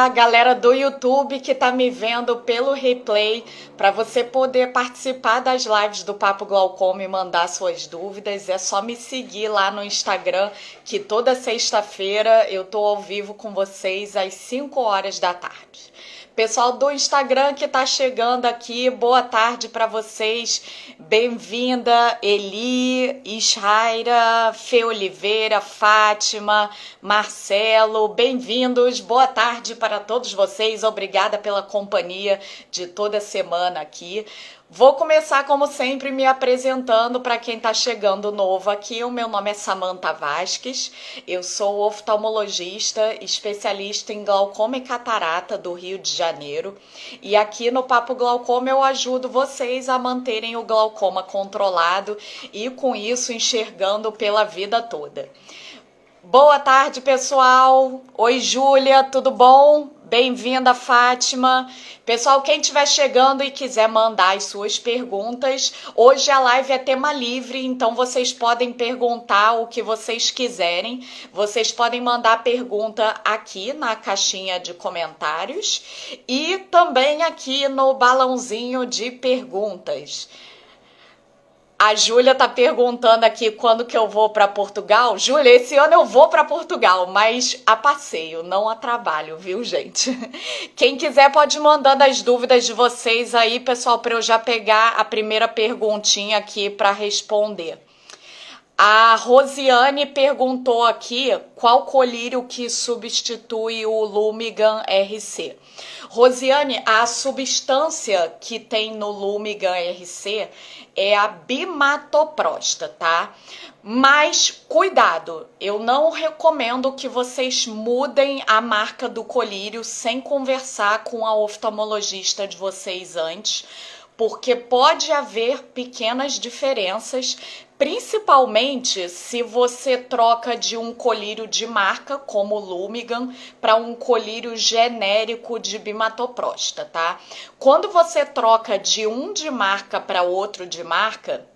A galera do YouTube que tá me vendo pelo replay, para você poder participar das lives do Papo Glaucoma e mandar suas dúvidas, é só me seguir lá no Instagram, que toda sexta-feira eu tô ao vivo com vocês às 5 horas da tarde. Pessoal do Instagram que tá chegando aqui, boa tarde para vocês. Bem-vinda, Eli, Ishaira, Fê Oliveira, Fátima, Marcelo, bem-vindos. Boa tarde para todos vocês. Obrigada pela companhia de toda semana aqui. Vou começar, como sempre, me apresentando para quem está chegando novo aqui. O meu nome é Samantha Vasques, eu sou oftalmologista, especialista em glaucoma e catarata do Rio de Janeiro. E aqui no Papo Glaucoma eu ajudo vocês a manterem o glaucoma controlado e, com isso, enxergando pela vida toda. Boa tarde, pessoal. Oi, Júlia, tudo bom? Bem-vinda, Fátima. Pessoal, quem estiver chegando e quiser mandar as suas perguntas, hoje a live é tema livre, então vocês podem perguntar o que vocês quiserem. Vocês podem mandar pergunta aqui na caixinha de comentários e também aqui no balãozinho de perguntas. A Júlia tá perguntando aqui quando que eu vou para Portugal. Júlia, esse ano eu vou para Portugal, mas a passeio, não a trabalho, viu, gente? Quem quiser pode ir mandando as dúvidas de vocês aí, pessoal, para eu já pegar a primeira perguntinha aqui para responder. A Rosiane perguntou aqui qual colírio que substitui o Lumigan RC. Rosiane, a substância que tem no Lumigan RC é a bimatoprosta, tá? Mas cuidado, eu não recomendo que vocês mudem a marca do colírio sem conversar com a oftalmologista de vocês antes, porque pode haver pequenas diferenças, principalmente se você troca de um colírio de marca, como o Lumigan, para um colírio genérico de bimatoprosta, tá? Quando você troca de um de marca para outro de marca,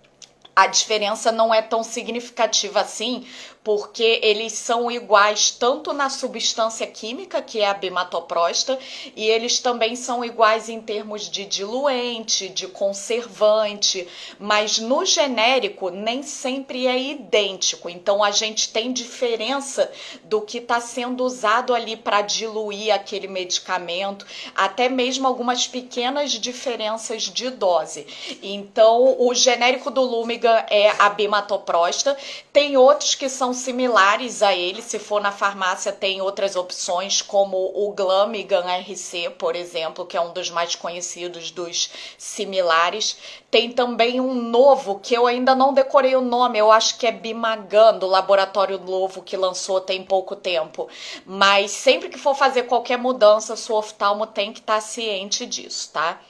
a diferença não é tão significativa assim, porque eles são iguais tanto na substância química, que é a bimatoprosta, e eles também são iguais em termos de diluente, de conservante, mas no genérico nem sempre é idêntico. Então a gente tem diferença do que está sendo usado ali para diluir aquele medicamento, até mesmo algumas pequenas diferenças de dose. Então o genérico do Lumigan é a bimatoprosta, tem outros que são similares a ele, se for na farmácia tem outras opções como o Glamigan RC, por exemplo, que é um dos mais conhecidos dos similares. Tem também um novo que eu ainda não decorei o nome, eu acho que é Bimagan, do laboratório novo que lançou tem pouco tempo, mas sempre que for fazer qualquer mudança, sua oftalmo tem que estar ciente disso, tá?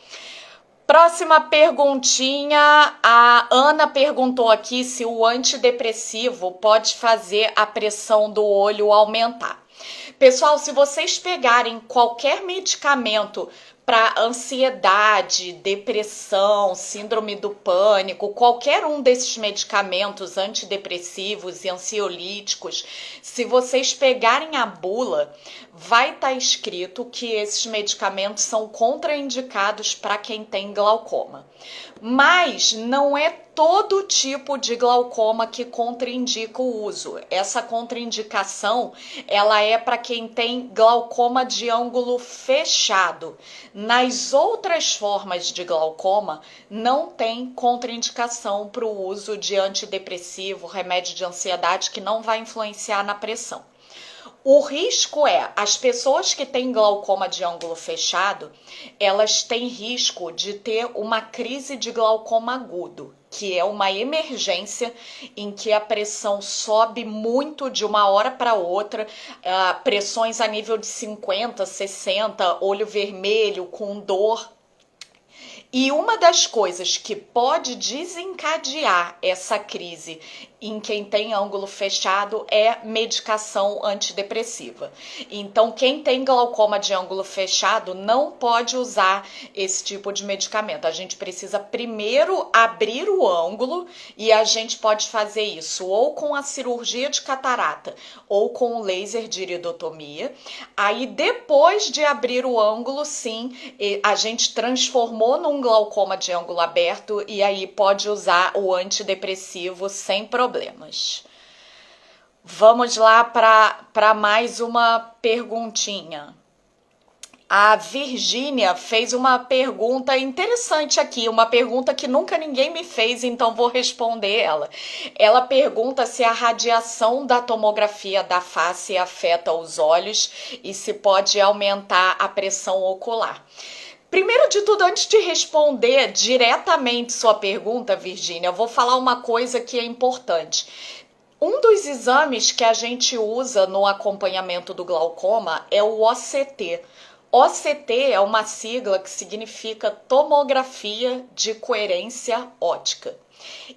Próxima perguntinha, a Ana perguntou aqui se o antidepressivo pode fazer a pressão do olho aumentar. Pessoal, se vocês pegarem qualquer medicamento para ansiedade, depressão, síndrome do pânico, qualquer um desses medicamentos antidepressivos e ansiolíticos, se vocês pegarem a bula, vai estar escrito que esses medicamentos são contraindicados para quem tem glaucoma. Mas não é todo tipo de glaucoma que contraindica o uso. Essa contraindicação, ela é para quem tem glaucoma de ângulo fechado. Nas outras formas de glaucoma, não tem contraindicação para o uso de antidepressivo, remédio de ansiedade, que não vai influenciar na pressão. O risco é, as pessoas que têm glaucoma de ângulo fechado, elas têm risco de ter uma crise de glaucoma agudo, que é uma emergência em que a pressão sobe muito de uma hora para outra, pressões a nível de 50, 60, olho vermelho, com dor. E uma das coisas que pode desencadear essa crise em quem tem ângulo fechado é medicação antidepressiva. Então, quem tem glaucoma de ângulo fechado não pode usar esse tipo de medicamento. A gente precisa primeiro abrir o ângulo e a gente pode fazer isso ou com a cirurgia de catarata ou com o laser de iridotomia. Aí, depois de abrir o ângulo, sim, a gente transformou num glaucoma de ângulo aberto e aí pode usar o antidepressivo sem problemas. Vamos lá para mais uma perguntinha. A Virgínia fez uma pergunta interessante aqui, uma pergunta que nunca ninguém me fez, então vou responder ela. Ela pergunta se a radiação da tomografia da face afeta os olhos e se pode aumentar a pressão ocular. Primeiro de tudo, antes de responder diretamente sua pergunta, Virgínia, eu vou falar uma coisa que é importante. Um dos exames que a gente usa no acompanhamento do glaucoma é o OCT. OCT é uma sigla que significa tomografia de coerência óptica.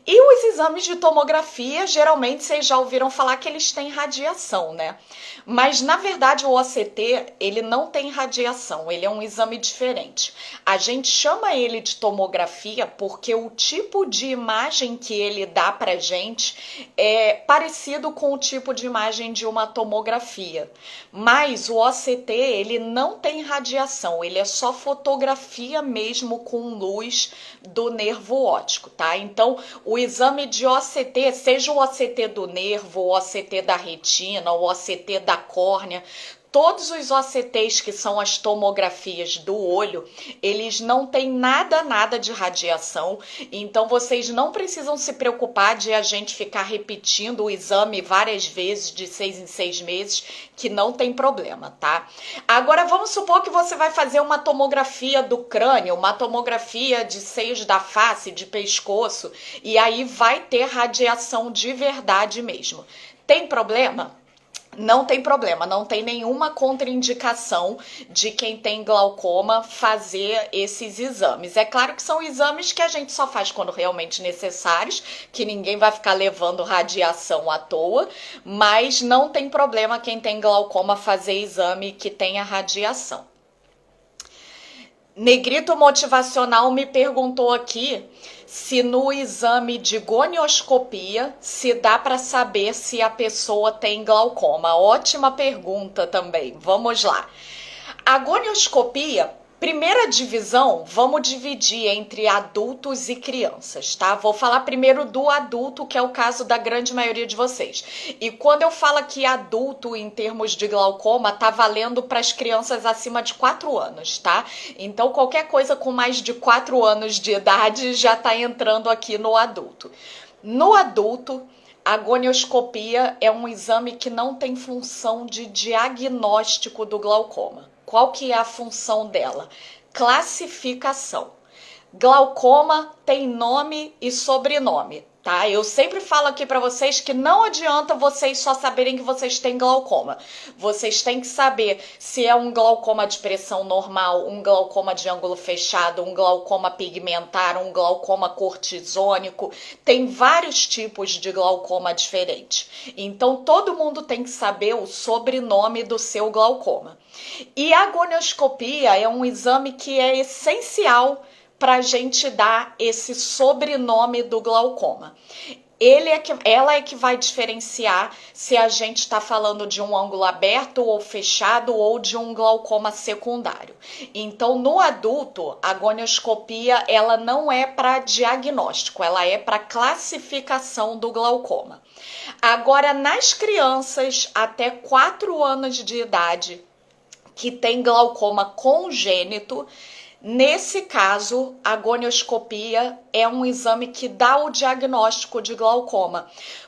E os exames de tomografia, geralmente vocês já ouviram falar que eles têm radiação, né? Mas na verdade o OCT, ele não tem radiação, ele é um exame diferente. A gente chama ele de tomografia porque o tipo de imagem que ele dá pra gente é parecido com o tipo de imagem de uma tomografia. Mas o OCT, ele não tem radiação, ele é só fotografia mesmo com luz do nervo óptico, tá? Então, o exame de OCT, seja o OCT do nervo, o OCT da retina, o OCT da córnea, todos os OCTs que são as tomografias do olho, eles não têm nada de radiação, então vocês não precisam se preocupar de a gente ficar repetindo o exame várias vezes, de 6 em 6 meses, que não tem problema, tá? Agora vamos supor que você vai fazer uma tomografia do crânio, uma tomografia de seios da face, de pescoço, e aí vai ter radiação de verdade mesmo. Tem problema? Não tem problema, não tem nenhuma contraindicação de quem tem glaucoma fazer esses exames. É claro que são exames que a gente só faz quando realmente necessários, que ninguém vai ficar levando radiação à toa, mas não tem problema quem tem glaucoma fazer exame que tenha radiação. Negrito Motivacional me perguntou aqui se no exame de gonioscopia se dá para saber se a pessoa tem glaucoma. Ótima pergunta também. Vamos lá. A gonioscopia, primeira divisão, vamos dividir entre adultos e crianças, tá? Vou falar primeiro do adulto, que é o caso da grande maioria de vocês. E quando eu falo aqui adulto em termos de glaucoma, tá valendo para as crianças acima de 4 anos, tá? Então qualquer coisa com mais de 4 anos de idade já tá entrando aqui no adulto. No adulto, a gonioscopia é um exame que não tem função de diagnóstico do glaucoma. Qual que é a função dela? Classificação. Glaucoma tem nome e sobrenome, tá? Eu sempre falo aqui para vocês que não adianta vocês só saberem que vocês têm glaucoma. Vocês têm que saber se é um glaucoma de pressão normal, um glaucoma de ângulo fechado, um glaucoma pigmentar, um glaucoma cortisônico. Tem vários tipos de glaucoma diferentes. Então, todo mundo tem que saber o sobrenome do seu glaucoma. E a gonioscopia é um exame que é essencial para a gente dar esse sobrenome do glaucoma. Ela é que vai diferenciar se a gente está falando de um ângulo aberto ou fechado ou de um glaucoma secundário. Então, no adulto, a gonioscopia ela não é para diagnóstico, ela é para classificação do glaucoma. Agora, nas crianças até 4 anos de idade que tem glaucoma congênito, nesse caso, a gonioscopia é um exame que dá o diagnóstico de glaucoma.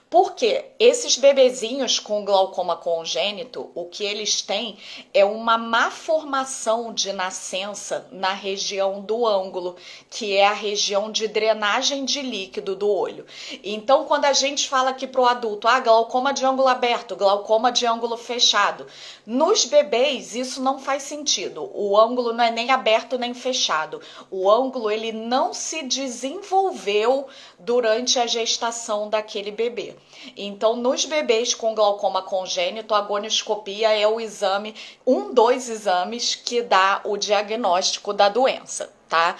Porque esses bebezinhos com glaucoma congênito, o que eles têm é uma má formação de nascença na região do ângulo, que é a região de drenagem de líquido do olho. Então, quando a gente fala aqui para o adulto, glaucoma de ângulo aberto, glaucoma de ângulo fechado, nos bebês isso não faz sentido. O ângulo não é nem aberto nem fechado. O ângulo ele não se desenvolveu durante a gestação daquele bebê. Então, nos bebês com glaucoma congênito, a gonioscopia é o exame, um dos exames que dá o diagnóstico da doença, tá?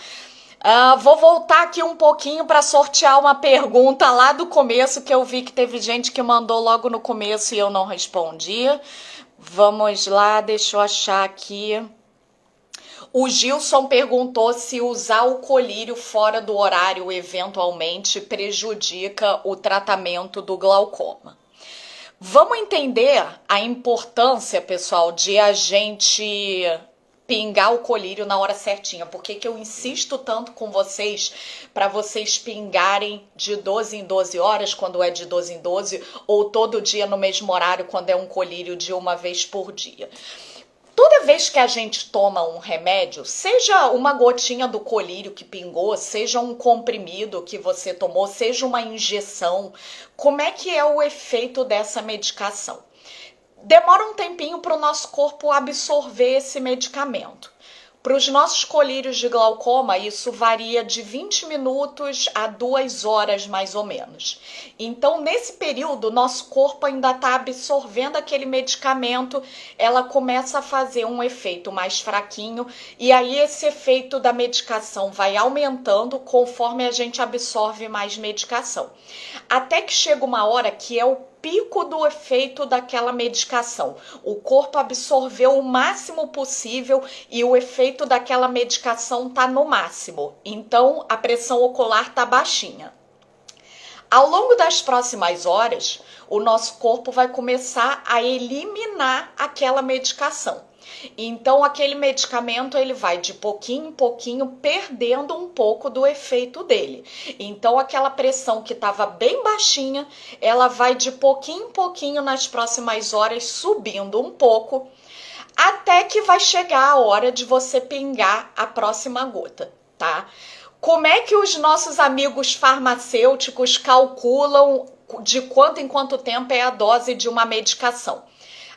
Vou voltar aqui um pouquinho para sortear uma pergunta lá do começo, que eu vi que teve gente que mandou logo no começo e eu não respondi. Vamos lá, deixa eu achar aqui. O Gilson perguntou se usar o colírio fora do horário eventualmente prejudica o tratamento do glaucoma. Vamos entender a importância, pessoal, de a gente pingar o colírio na hora certinha. Por que eu insisto tanto com vocês para vocês pingarem de 12 em 12 horas, quando é de 12 em 12, ou todo dia no mesmo horário, quando é um colírio de uma vez por dia? Toda vez que a gente toma um remédio, seja uma gotinha do colírio que pingou, seja um comprimido que você tomou, seja uma injeção, como é que é o efeito dessa medicação? Demora um tempinho para o nosso corpo absorver esse medicamento. Para os nossos colírios de glaucoma, isso varia de 20 minutos a 2 horas, mais ou menos. Então, nesse período, o nosso corpo ainda está absorvendo aquele medicamento, ela começa a fazer um efeito mais fraquinho, e aí esse efeito da medicação vai aumentando conforme a gente absorve mais medicação. Até que chega uma hora que é o pico do efeito daquela medicação. O corpo absorveu o máximo possível e o efeito daquela medicação está no máximo. Então, a pressão ocular está baixinha. Ao longo das próximas horas, o nosso corpo vai começar a eliminar aquela medicação. Então, aquele medicamento ele vai de pouquinho em pouquinho perdendo um pouco do efeito dele. Então, aquela pressão que estava bem baixinha, ela vai de pouquinho em pouquinho nas próximas horas subindo um pouco, até que vai chegar a hora de você pingar a próxima gota, tá? Como é que os nossos amigos farmacêuticos calculam de quanto em quanto tempo é a dose de uma medicação?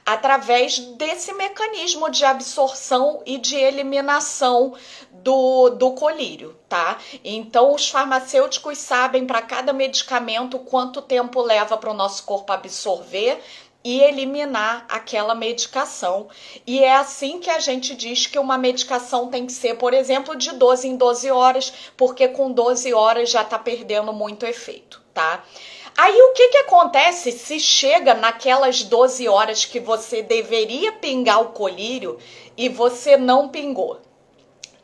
Através desse mecanismo de absorção e de eliminação do colírio, tá? Então, os farmacêuticos sabem para cada medicamento quanto tempo leva para o nosso corpo absorver e eliminar aquela medicação. E é assim que a gente diz que uma medicação tem que ser, por exemplo, de 12 em 12 horas, porque com 12 horas já está perdendo muito efeito, tá? Aí o que acontece se chega naquelas 12 horas que você deveria pingar o colírio e você não pingou?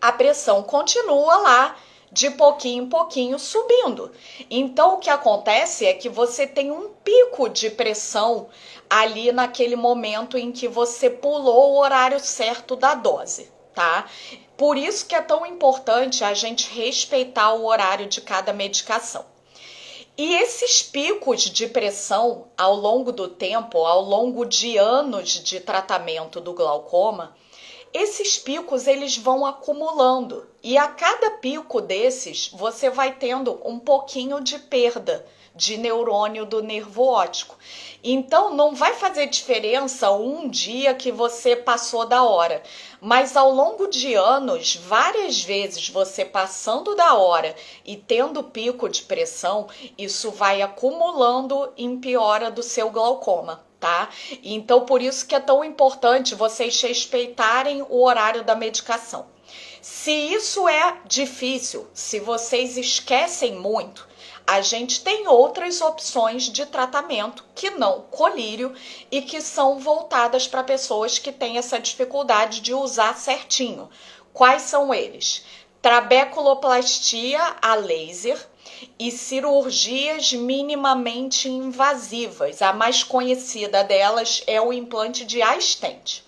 A pressão continua lá de pouquinho em pouquinho subindo. Então o que acontece é que você tem um pico de pressão ali naquele momento em que você pulou o horário certo da dose, tá? Por isso que é tão importante a gente respeitar o horário de cada medicação. E esses picos de pressão ao longo do tempo, ao longo de anos de tratamento do glaucoma, esses picos eles vão acumulando. E a cada pico desses, você vai tendo um pouquinho de perda de neurônio do nervo óptico. Então, não vai fazer diferença um dia que você passou da hora, mas ao longo de anos, várias vezes você passando da hora e tendo pico de pressão, isso vai acumulando em piora do seu glaucoma, tá? Então, por isso que é tão importante vocês respeitarem o horário da medicação. Se isso é difícil, se vocês esquecem muito, a gente tem outras opções de tratamento que não colírio e que são voltadas para pessoas que têm essa dificuldade de usar certinho. Quais são eles? Trabeculoplastia a laser e cirurgias minimamente invasivas. A mais conhecida delas é o implante de stent.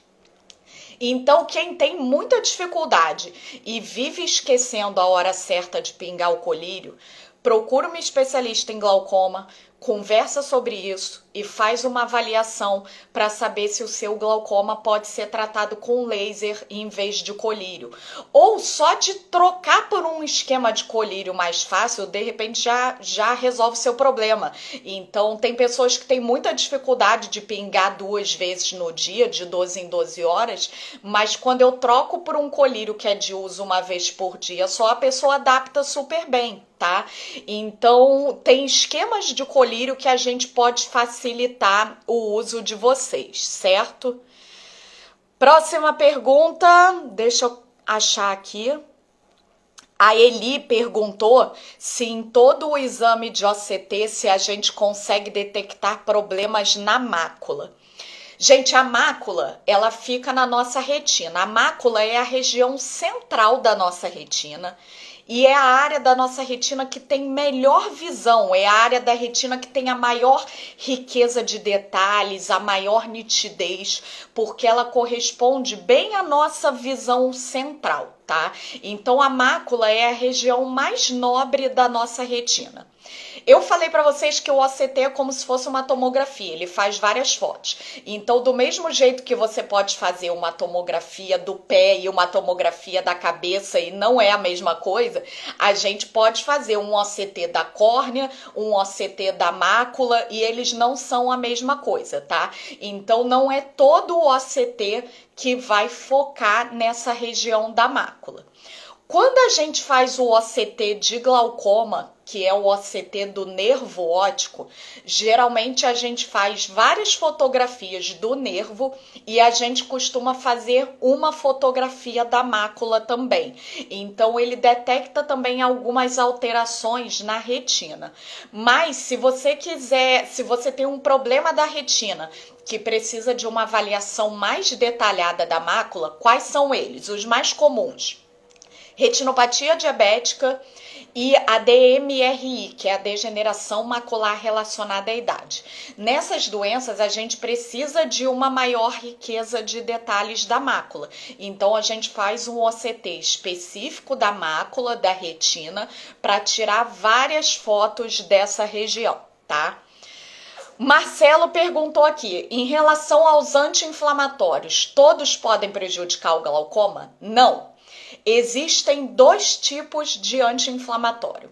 Então, quem tem muita dificuldade e vive esquecendo a hora certa de pingar o colírio, procura uma especialista em glaucoma, conversa sobre isso e faz uma avaliação para saber se o seu glaucoma pode ser tratado com laser em vez de colírio. Ou só de trocar por um esquema de colírio mais fácil, de repente já resolve o seu problema. Então, tem pessoas que têm muita dificuldade de pingar 2 vezes no dia, de 12 em 12 horas, mas quando eu troco por um colírio que é de uso uma vez por dia, só a pessoa adapta super bem, tá? Então, tem esquemas de colírio colírio que a gente pode facilitar o uso de vocês, certo? Próxima pergunta, deixa eu achar aqui. A Eli perguntou se em todo o exame de OCT se a gente consegue detectar problemas na mácula. Gente, a mácula, ela fica na nossa retina. A mácula é a região central da nossa retina e é a área da nossa retina que tem melhor visão, é a área da retina que tem a maior riqueza de detalhes, a maior nitidez, porque ela corresponde bem à nossa visão central, tá? Então a mácula é a região mais nobre da nossa retina. Eu falei para vocês que o OCT é como se fosse uma tomografia, ele faz várias fotos. Então, do mesmo jeito que você pode fazer uma tomografia do pé e uma tomografia da cabeça e não é a mesma coisa, a gente pode fazer um OCT da córnea, um OCT da mácula e eles não são a mesma coisa, tá? Então, não é todo o OCT que vai focar nessa região da mácula. Quando a gente faz o OCT de glaucoma, que é o OCT do nervo óptico, geralmente a gente faz várias fotografias do nervo e a gente costuma fazer uma fotografia da mácula também. Então ele detecta também algumas alterações na retina. Mas se você quiser, se você tem um problema da retina que precisa de uma avaliação mais detalhada da mácula, quais são eles? Os mais comuns: retinopatia diabética e a DMRI, que é a degeneração macular relacionada à idade. Nessas doenças, a gente precisa de uma maior riqueza de detalhes da mácula. Então, a gente faz um OCT específico da mácula, da retina, para tirar várias fotos dessa região, tá? Marcelo perguntou aqui, em relação aos anti-inflamatórios, todos podem prejudicar o glaucoma? Não. Existem dois tipos de anti-inflamatório.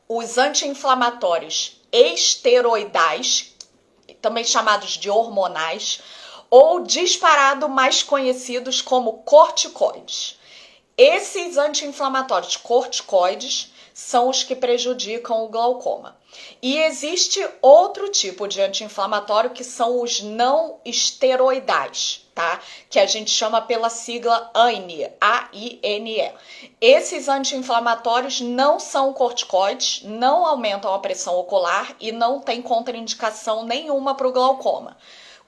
Os anti-inflamatórios esteroidais, também chamados de hormonais, ou disparado mais conhecidos como corticoides. Esses anti-inflamatórios corticoides são os que prejudicam o glaucoma. E existe outro tipo de anti-inflamatório que são os não esteroidais, tá? Que a gente chama pela sigla AINE, A-I-N-E. Esses anti-inflamatórios não são corticoides, não aumentam a pressão ocular e não tem contraindicação nenhuma para o glaucoma.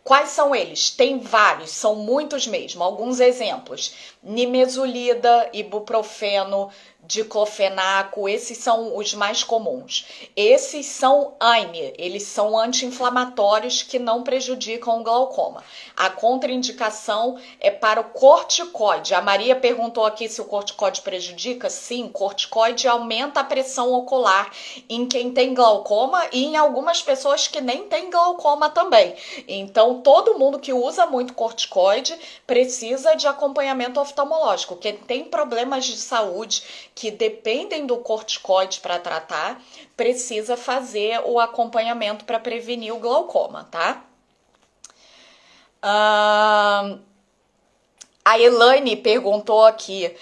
Quais são eles? Tem vários, são muitos mesmo. Alguns exemplos: nimesulida, ibuprofeno, diclofenaco, esses são os mais comuns. Esses são AINE, eles são anti-inflamatórios que não prejudicam o glaucoma. A contraindicação é para o corticoide. A Maria perguntou aqui se o corticoide prejudica. Sim, corticoide aumenta a pressão ocular em quem tem glaucoma e em algumas pessoas que nem têm glaucoma também. Então, todo mundo que usa muito corticoide precisa de acompanhamento oftalmológico. Quem tem problemas de saúde que dependem do corticoide para tratar, precisa fazer o acompanhamento para prevenir o glaucoma, tá? A Elaine perguntou aqui,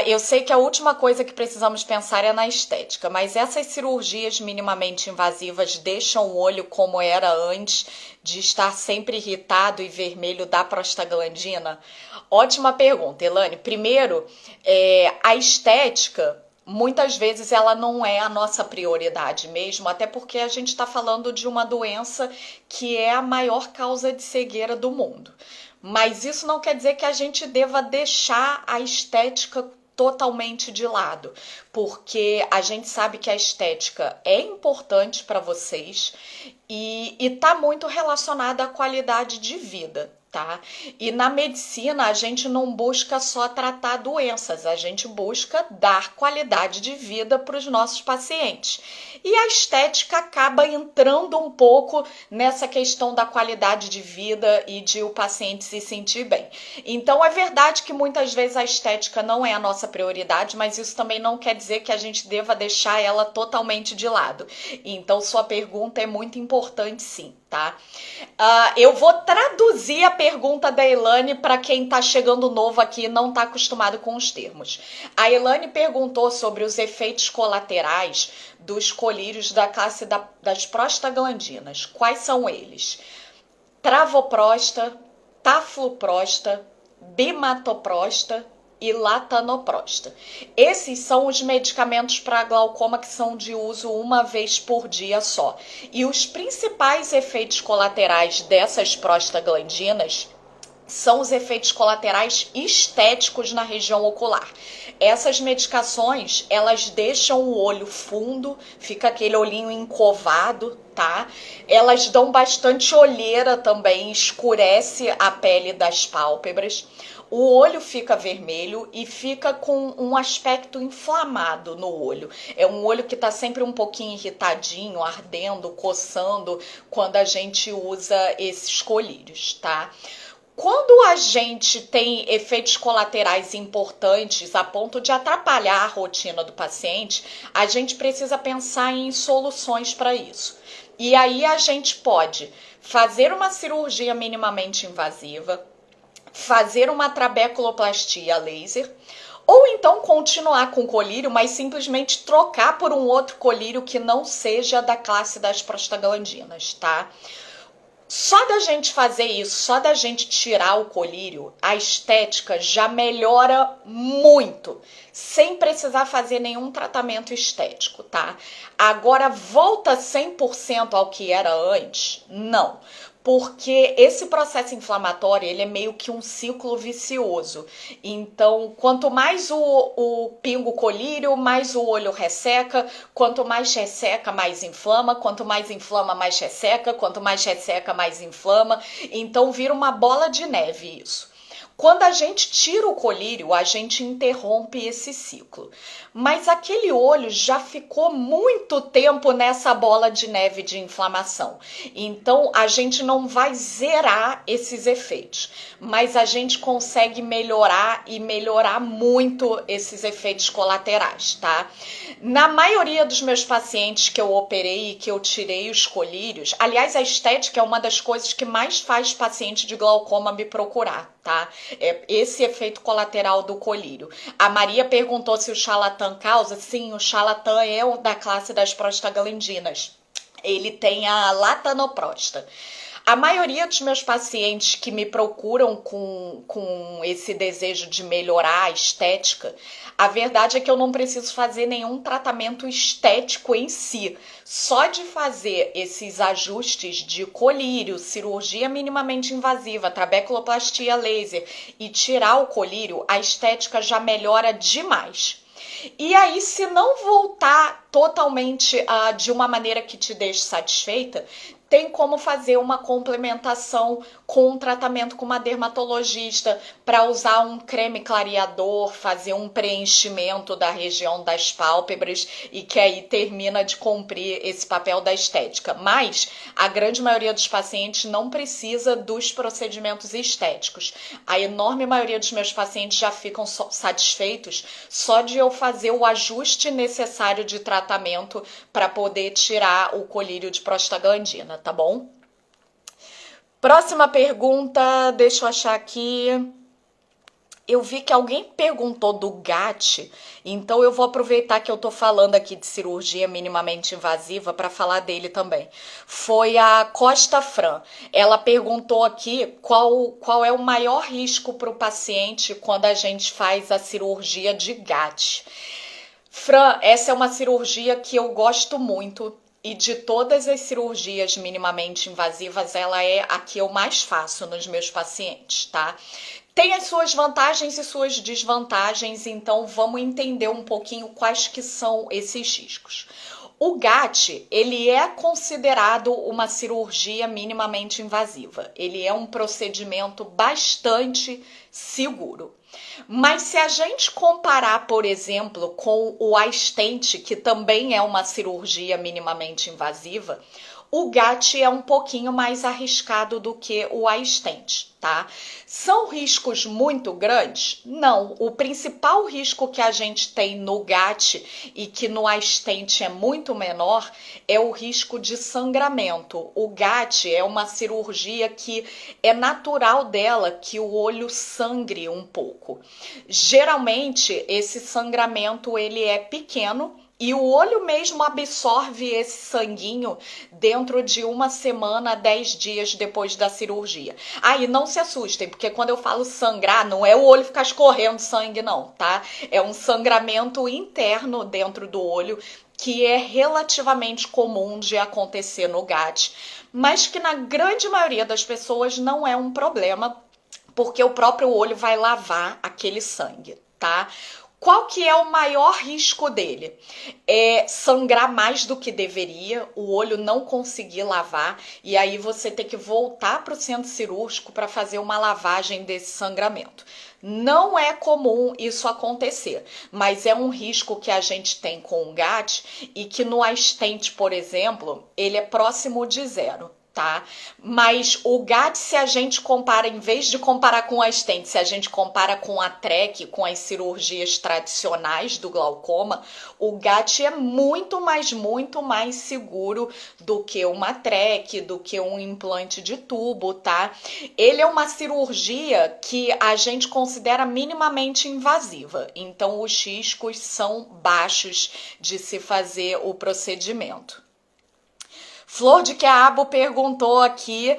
eu sei que a última coisa que precisamos pensar é na estética, mas essas cirurgias minimamente invasivas deixam o olho como era antes de estar sempre irritado e vermelho da prostaglandina? Ótima pergunta, Elaine. Primeiro, a estética, muitas vezes ela não é a nossa prioridade mesmo, até porque a gente está falando de uma doença que é a maior causa de cegueira do mundo. Mas isso não quer dizer que a gente deva deixar a estética totalmente de lado, porque a gente sabe que a estética é importante para vocês e está muito relacionada à qualidade de vida, tá? E na medicina a gente não busca só tratar doenças, a gente busca dar qualidade de vida para os nossos pacientes. E a estética acaba entrando um pouco nessa questão da qualidade de vida e de o paciente se sentir bem. Então é verdade que muitas vezes a estética não é a nossa prioridade, mas isso também não quer dizer que a gente deva deixar ela totalmente de lado. Então sua pergunta é muito importante, sim, tá? Eu vou traduzir a pergunta pergunta da Elane para quem está chegando novo aqui e não está acostumado com os termos. A Elane perguntou sobre os efeitos colaterais dos colírios da classe das prostaglandinas. Quais são eles? Travoprosta, tafluprosta, bimatoprosta e latanoprosta. Esses são os medicamentos para glaucoma que são de uso uma vez por dia só. E os principais efeitos colaterais dessas prostaglandinas são os efeitos colaterais estéticos na região ocular. Essas medicações, elas deixam o olho fundo, fica aquele olhinho encovado, tá? Elas dão bastante olheira também, escurece a pele das pálpebras. O olho fica vermelho e fica com um aspecto inflamado no olho. É um olho que está sempre um pouquinho irritadinho, ardendo, coçando, quando a gente usa esses colírios, tá? Quando a gente tem efeitos colaterais importantes a ponto de atrapalhar a rotina do paciente, a gente precisa pensar em soluções para isso. E aí a gente pode fazer uma cirurgia minimamente invasiva, fazer uma trabeculoplastia laser, ou então continuar com o colírio, mas simplesmente trocar por um outro colírio que não seja da classe das prostaglandinas, tá? Só da gente fazer isso, só da gente tirar o colírio, a estética já melhora muito, sem precisar fazer nenhum tratamento estético, tá? Agora, volta 100% ao que era antes? Não. Porque esse processo inflamatório, ele é meio que um ciclo vicioso. Então, quanto mais o pingo colírio, mais o olho resseca. Quanto mais resseca, mais inflama. Quanto mais inflama, mais resseca. Quanto mais resseca, mais inflama. Então, vira uma bola de neve isso. Quando a gente tira o colírio, a gente interrompe esse ciclo. Mas aquele olho já ficou muito tempo nessa bola de neve de inflamação. Então, a gente não vai zerar esses efeitos, mas a gente consegue melhorar e melhorar muito esses efeitos colaterais, tá? Na maioria dos meus pacientes que eu operei e que eu tirei os colírios, aliás, a estética é uma das coisas que mais faz paciente de glaucoma me procurar, tá? Esse efeito colateral do colírio. A Maria perguntou se o Charlatan causa. Sim, o Charlatan é o da classe das prostaglandinas. Ele tem a latanoprosta. A maioria dos meus pacientes que me procuram com esse desejo de melhorar a estética, a verdade é que eu não preciso fazer nenhum tratamento estético em si. Só de fazer esses ajustes de colírio, cirurgia minimamente invasiva, trabeculoplastia laser e tirar o colírio, a estética já melhora demais. E aí, se não voltar totalmente de uma maneira que te deixe satisfeita, tem como fazer uma complementação com um tratamento com uma dermatologista para usar um creme clareador, fazer um preenchimento da região das pálpebras e que aí termina de cumprir esse papel da estética. Mas a grande maioria dos pacientes não precisa dos procedimentos estéticos. A enorme maioria dos meus pacientes já ficam satisfeitos só de eu fazer o ajuste necessário de tratamento para poder tirar o colírio de prostaglandina, tá bom? Próxima pergunta, deixa eu achar aqui. Eu vi que alguém perguntou do GAT, então eu vou aproveitar que eu tô falando aqui de cirurgia minimamente invasiva para falar dele também. Foi a Costa Fran. Ela perguntou aqui qual é o maior risco para o paciente quando a gente faz a cirurgia de GAT. Fran, essa é uma cirurgia que eu gosto muito. E de todas as cirurgias minimamente invasivas, ela é a que eu mais faço nos meus pacientes, tá? Tem as suas vantagens e suas desvantagens, então vamos entender um pouquinho quais que são esses riscos. O GAT, ele é considerado uma cirurgia minimamente invasiva. Ele é um procedimento bastante seguro. Mas se a gente comparar, por exemplo, com o iStent, que também é uma cirurgia minimamente invasiva, O GAT é um pouquinho mais arriscado do que o iStent, tá? São riscos muito grandes? Não. O principal risco que a gente tem no GAT e que no iStent é muito menor é o risco de sangramento. O GAT é uma cirurgia que é natural dela que o olho sangre um pouco. Geralmente, esse sangramento ele é pequeno, e o olho mesmo absorve esse sanguinho dentro de 1 semana, 10 dias depois da cirurgia. Aí não se assustem, porque quando eu falo sangrar, não é o olho ficar escorrendo sangue não, tá? É um sangramento interno dentro do olho que é relativamente comum de acontecer no GAT, mas que na grande maioria das pessoas não é um problema, porque o próprio olho vai lavar aquele sangue, tá? Qual que é o maior risco dele? É sangrar mais do que deveria, o olho não conseguir lavar e aí você ter que voltar para o centro cirúrgico para fazer uma lavagem desse sangramento. Não é comum isso acontecer, mas é um risco que a gente tem com o GAT e que no iStent, por exemplo, ele é próximo de zero. Tá? Mas o GAT, se a gente compara, em vez de comparar com a stent, se a gente compara com a TREC, com as cirurgias tradicionais do glaucoma, o GAT é muito mais seguro do que uma TREC, do que um implante de tubo, tá? Ele é uma cirurgia que a gente considera minimamente invasiva, então os riscos são baixos de se fazer o procedimento. Flor de Quiabo perguntou aqui,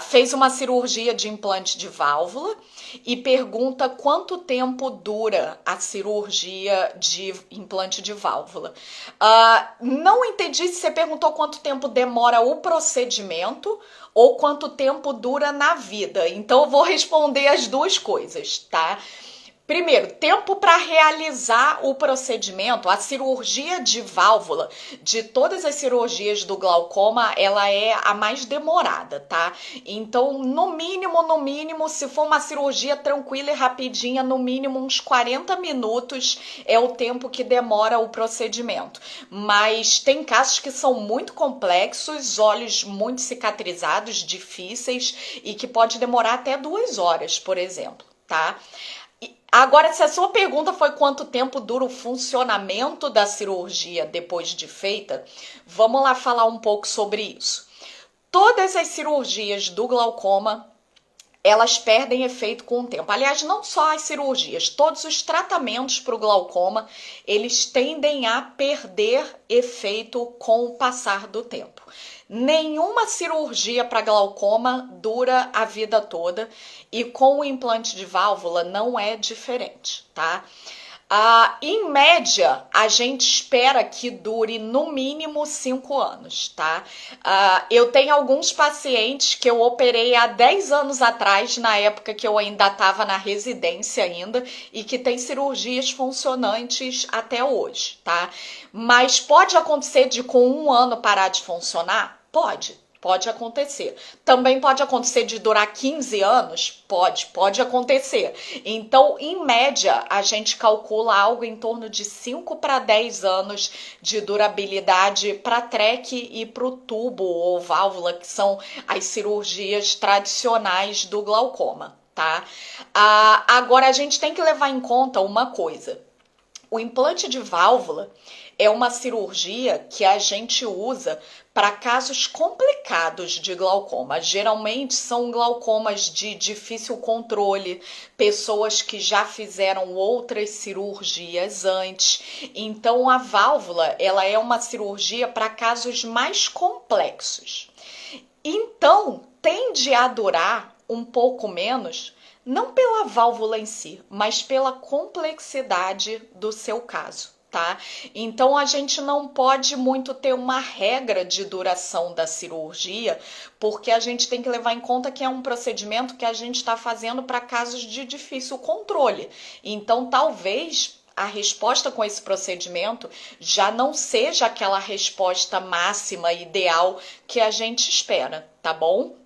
fez uma cirurgia de implante de válvula e pergunta quanto tempo dura a cirurgia de implante de válvula. Não entendi se você perguntou quanto tempo demora o procedimento ou quanto tempo dura na vida. Então eu vou responder as duas coisas, tá? Primeiro, tempo para realizar o procedimento, a cirurgia de válvula, de todas as cirurgias do glaucoma, ela é a mais demorada, tá? Então, no mínimo, se for uma cirurgia tranquila e rapidinha, no mínimo uns 40 minutos é o tempo que demora o procedimento. Mas tem casos que são muito complexos, olhos muito cicatrizados, difíceis e que pode demorar até 2 horas, por exemplo, tá? Agora, se a sua pergunta foi quanto tempo dura o funcionamento da cirurgia depois de feita, vamos lá falar um pouco sobre isso. Todas as cirurgias do glaucoma, elas perdem efeito com o tempo. Aliás, não só as cirurgias, todos os tratamentos para o glaucoma, eles tendem a perder efeito com o passar do tempo. Nenhuma cirurgia para glaucoma dura a vida toda e com o implante de válvula não é diferente, tá? Em média, a gente espera que dure no mínimo 5 anos, tá? Eu tenho alguns pacientes que eu operei há 10 anos atrás, na época que eu ainda estava na residência ainda, e que tem cirurgias funcionantes até hoje, tá? Mas pode acontecer de com 1 ano parar de funcionar? Pode acontecer. Também pode acontecer de durar 15 anos? Pode acontecer. Então, em média, a gente calcula algo em torno de 5 para 10 anos de durabilidade para TREC e para o tubo ou válvula, que são as cirurgias tradicionais do glaucoma, tá? Agora, a gente tem que levar em conta uma coisa. O implante de válvula é uma cirurgia que a gente usa para casos complicados de glaucoma. Geralmente são glaucomas de difícil controle, pessoas que já fizeram outras cirurgias antes. Então a válvula, ela é uma cirurgia para casos mais complexos. Então tende a durar um pouco menos, não pela válvula em si, mas pela complexidade do seu caso, tá? Então a gente não pode muito ter uma regra de duração da cirurgia, porque a gente tem que levar em conta que é um procedimento que a gente está fazendo para casos de difícil controle. Então talvez a resposta com esse procedimento já não seja aquela resposta máxima, ideal que a gente espera, tá bom?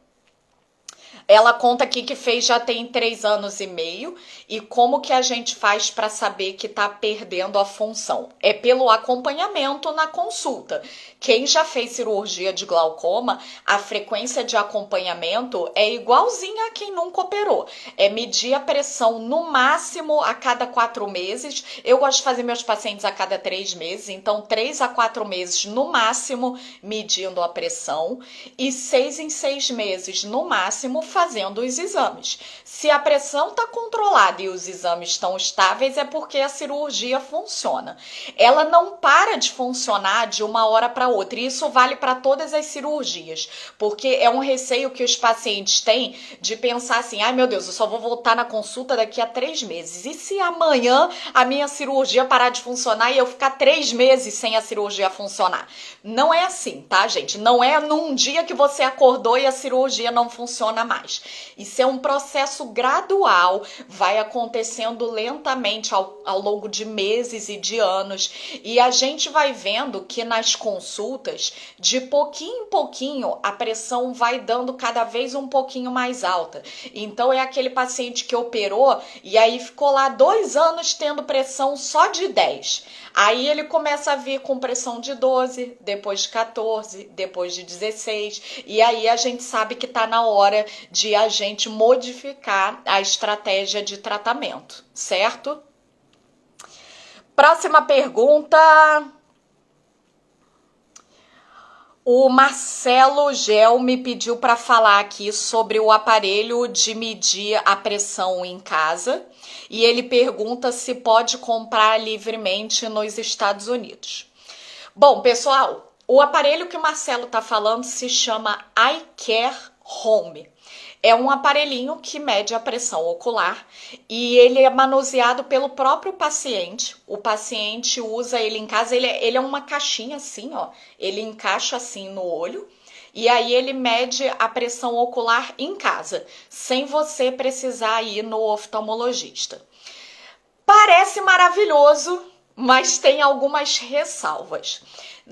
Ela conta aqui que fez já tem 3 anos e meio e como que a gente faz para saber que está perdendo a função? É pelo acompanhamento na consulta. Quem já fez cirurgia de glaucoma, a frequência de acompanhamento é igualzinha a quem nunca operou. É medir a pressão no máximo a cada 4 meses. Eu gosto de fazer meus pacientes a cada 3 meses, então 3 a 4 meses no máximo medindo a pressão e 6 em 6 meses no máximo fazendo os exames. Se a pressão está controlada e os exames estão estáveis, é porque a cirurgia funciona. Ela não para de funcionar de uma hora para outra, e isso vale para todas as cirurgias, porque é um receio que os pacientes têm de pensar assim, ai meu Deus, eu só vou voltar na consulta daqui a 3 meses. E se amanhã a minha cirurgia parar de funcionar e eu ficar 3 meses sem a cirurgia funcionar? Não é assim, tá, gente? Não é num dia que você acordou e a cirurgia não funciona mais. Isso é um processo gradual, vai acontecendo lentamente ao longo de meses e de anos, e a gente vai vendo que nas consultas, de pouquinho em pouquinho, a pressão vai dando cada vez um pouquinho mais alta. Então é aquele paciente que operou e aí ficou lá 2 anos tendo pressão só de 10. Aí ele começa a vir com pressão de 12, depois de 14, depois de 16, e aí a gente sabe que está na hora de a gente modificar a estratégia de tratamento, certo? Próxima pergunta. O Marcelo Gel me pediu para falar aqui sobre o aparelho de medir a pressão em casa e ele pergunta se pode comprar livremente nos Estados Unidos. Bom, pessoal, o aparelho que o Marcelo está falando se chama iCare Home. É um aparelhinho que mede a pressão ocular e ele é manuseado pelo próprio paciente. O paciente usa ele em casa, ele é uma caixinha assim, ó. Ele encaixa assim no olho e aí ele mede a pressão ocular em casa, sem você precisar ir no oftalmologista. Parece maravilhoso, mas tem algumas ressalvas.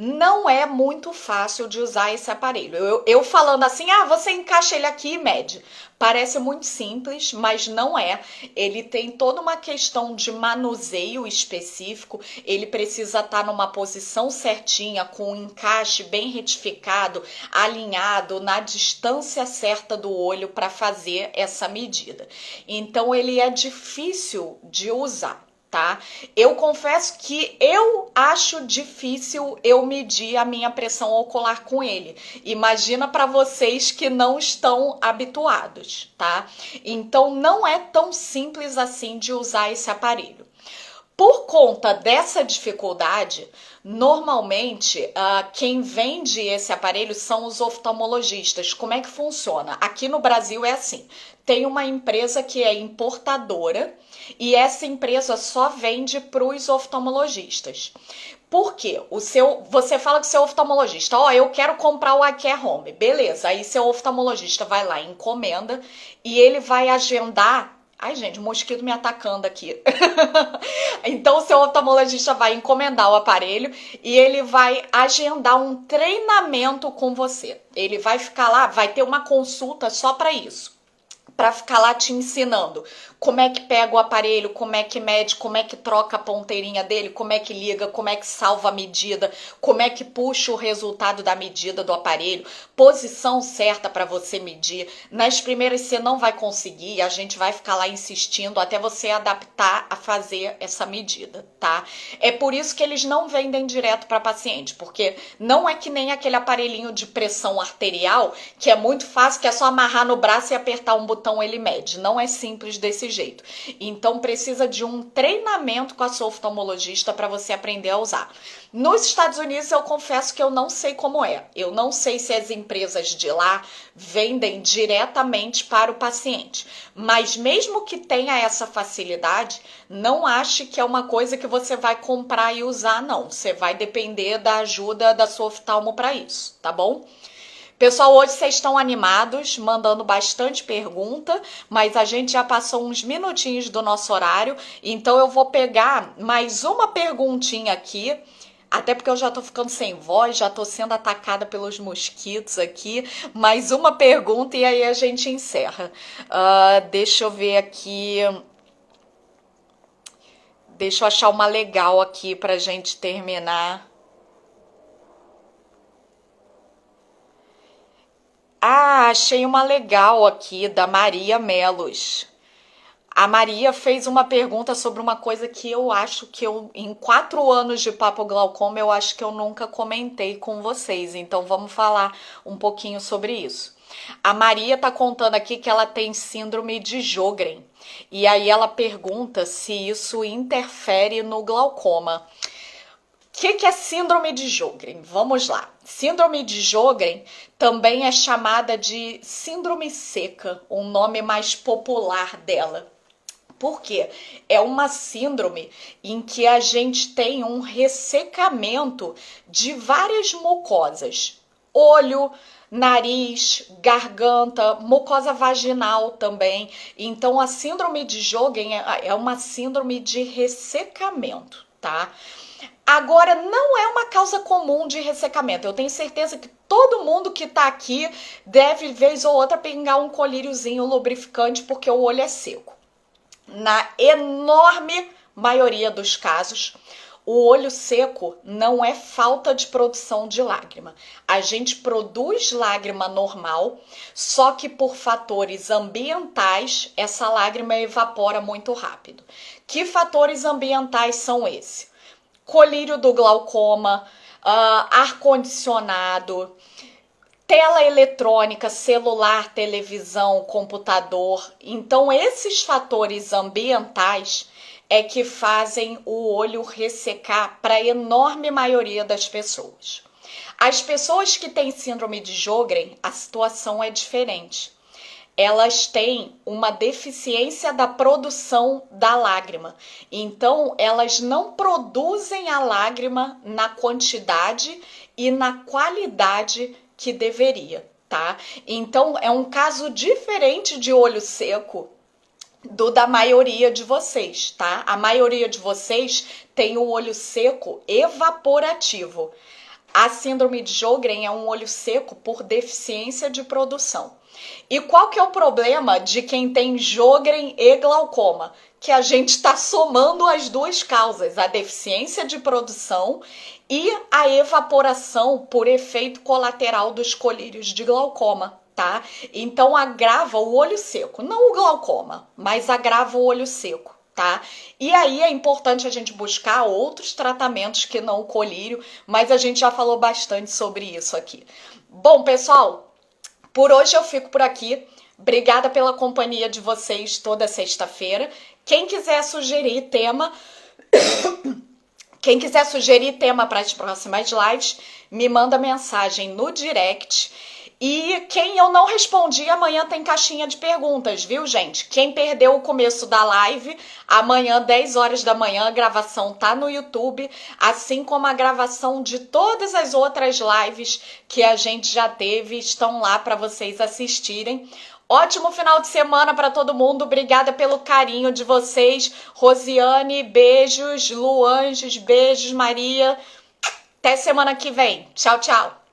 Não é muito fácil de usar esse aparelho. Eu falando assim, você encaixa ele aqui e mede. Parece muito simples, mas não é. Ele tem toda uma questão de manuseio específico. Ele precisa estar numa posição certinha, com o encaixe bem retificado, alinhado, na distância certa do olho para fazer essa medida. Então ele é difícil de usar. Tá? Eu confesso que eu acho difícil eu medir a minha pressão ocular com ele. Imagina para vocês que não estão habituados, tá? Então não é tão simples assim de usar esse aparelho. Por conta dessa dificuldade, normalmente quem vende esse aparelho são os oftalmologistas. Como é que funciona? Aqui no Brasil é assim, tem uma empresa que é importadora e essa empresa só vende para os oftalmologistas. Por quê? Você fala com o seu oftalmologista, eu quero comprar o iCare Home. Beleza, aí seu oftalmologista vai lá, encomenda e ele vai agendar. Ai, gente, o mosquito me atacando aqui. Então, o seu oftalmologista vai encomendar o aparelho e ele vai agendar um treinamento com você. Ele vai ficar lá, vai ter uma consulta só para isso. Para ficar lá te ensinando como é que pega o aparelho, como é que mede, como é que troca a ponteirinha dele, como é que liga, como é que salva a medida, como é que puxa o resultado da medida do aparelho, posição certa para você medir. Nas primeiras você não vai conseguir, a gente vai ficar lá insistindo até você adaptar a fazer essa medida, tá? É por isso que eles não vendem direto para paciente, porque não é que nem aquele aparelhinho de pressão arterial, que é muito fácil, que é só amarrar no braço e apertar um botão, ele mede. Não é simples desse jeito. Então precisa de um treinamento com a sua oftalmologista para você aprender a usar. Nos Estados Unidos eu confesso que eu não sei como é. Eu não sei se as empresas de lá vendem diretamente para o paciente. Mas mesmo que tenha essa facilidade, não ache que é uma coisa que você vai comprar e usar, não. Você vai depender da ajuda da sua oftalmo para isso, tá bom? Pessoal, hoje vocês estão animados, mandando bastante pergunta, mas a gente já passou uns minutinhos do nosso horário, então eu vou pegar mais uma perguntinha aqui Até porque eu já tô ficando sem voz, já tô sendo atacada pelos mosquitos aqui. Mais uma pergunta e aí a gente encerra. Deixa eu ver aqui. Deixa eu achar uma legal aqui pra gente terminar. Ah, achei uma legal aqui da Maria Melos. A Maria fez uma pergunta sobre uma coisa que eu acho que em 4 anos de Papo Glaucoma, eu acho que eu nunca comentei com vocês. Então vamos falar um pouquinho sobre isso. A Maria tá contando aqui que ela tem síndrome de Sjögren. E aí ela pergunta se isso interfere no glaucoma. O que é síndrome de Sjögren? Vamos lá. Síndrome de Sjögren também é chamada de síndrome seca, um nome mais popular dela. Por quê? É uma síndrome em que a gente tem um ressecamento de várias mucosas. Olho, nariz, garganta, mucosa vaginal também. Então, a síndrome de Sjögren é uma síndrome de ressecamento, tá? Agora, não é uma causa comum de ressecamento. Eu tenho certeza que todo mundo que tá aqui deve, vez ou outra, pingar um colíriozinho lubrificante porque o olho é seco. Na enorme maioria dos casos, o olho seco não é falta de produção de lágrima. A gente produz lágrima normal, só que por fatores ambientais, essa lágrima evapora muito rápido. Que fatores ambientais são esses? Colírio do glaucoma, ar-condicionado, tela eletrônica, celular, televisão, computador. Então, esses fatores ambientais é que fazem o olho ressecar para a enorme maioria das pessoas. As pessoas que têm síndrome de Sjögren, a situação é diferente. Elas têm uma deficiência da produção da lágrima. Então, elas não produzem a lágrima na quantidade e na qualidade que deveria, tá? Então, é um caso diferente de olho seco do da maioria de vocês, tá? A maioria de vocês tem o olho seco evaporativo. A síndrome de Sjögren é um olho seco por deficiência de produção. E qual que é o problema de quem tem Sjögren e glaucoma? Que a gente está somando as duas causas, a deficiência de produção e a evaporação por efeito colateral dos colírios de glaucoma, tá? Então agrava o olho seco, não o glaucoma, mas agrava o olho seco. Tá? E aí é importante a gente buscar outros tratamentos que não o colírio, mas a gente já falou bastante sobre isso aqui. Bom, pessoal, por hoje eu fico por aqui. Obrigada pela companhia de vocês toda sexta-feira. Quem quiser sugerir tema para as próximas lives, me manda mensagem no direct. E quem eu não respondi, amanhã tem caixinha de perguntas, viu, gente? Quem perdeu o começo da live, amanhã, 10 horas da manhã, a gravação tá no YouTube, assim como a gravação de todas as outras lives que a gente já teve, estão lá para vocês assistirem. Ótimo final de semana para todo mundo. Obrigada pelo carinho de vocês. Rosiane, beijos. Luanges, beijos. Maria. Até semana que vem. Tchau, tchau.